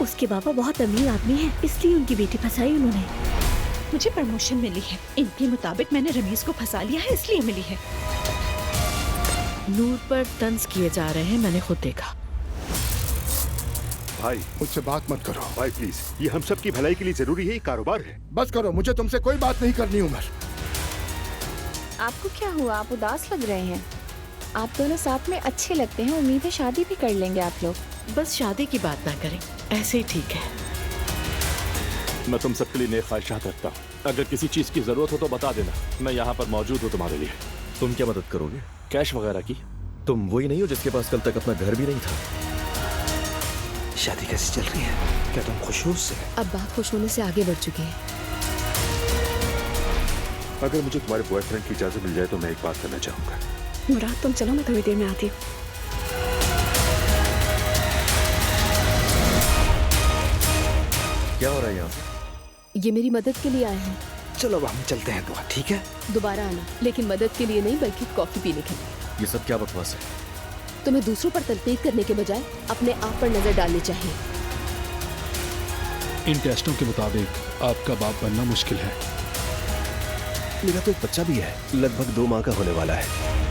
उसके पापा बहुत अमीर आदमी हैं, इसलिए उनकी बेटी फंसाई उन्होंने। मुझे प्रमोशन मिली है, इनके मुताबिक मैंने रमीज को फंसा लिया है इसलिए मिली है। नूर पर तंज किए जा रहे हैं, मैंने खुद देखा। भाई मुझसे बात मत करो भाई प्लीज, ये हम सब की भलाई के लिए जरूरी है, ये कारोबार है। बस करो, मुझे तुमसे कोई बात नहीं करनी उमर। आपको क्या हुआ? आप उदास लग रहे हैं। आप दोनों साथ में अच्छे लगते हैं, उम्मीद है शादी भी कर लेंगे आप लोग। बस शादी की बात ना करें, ऐसे ही ठीक है। मैं तुम सबके लिए नेक ख्वाहिशात रखता हूँ। अगर किसी चीज की जरूरत हो तो बता देना, मैं यहाँ पर मौजूद हूँ तुम्हारे लिए। तुम क्या मदद करोगे? कैश वगैरह की। तुम वही नहीं हो जिसके पास कल तक अपना घर भी नहीं था? शादी कैसी चल रही है? क्या तुम खुश हो उससे? अब बात खुश होने से आगे बढ़ चुकी है। अगर मुझे तुम्हारे बॉयफ्रेंड की इजाजत मिल जाए तो मैं एक बात करना चाहूंगा। मुराद तुम चलो, मैं थोड़ी देर में आती हूँ। क्या हो रहा है यहाँ? ये मेरी मदद के लिए आए हैं। चलो अब हम चलते हैं दुआ, ठीक है? दोबारा आना, लेकिन मदद के लिए नहीं बल्कि कॉफी पीने के लिए। ये सब क्या बकवास है? तुम्हें दूसरों पर तनकीद करने के बजाय अपने आप पर नजर डालनी चाहिए। इन टेस्टों के मुताबिक आपका बाप बनना मुश्किल है। मेरा तो एक बच्चा भी है, लगभग 2 माह का होने वाला है।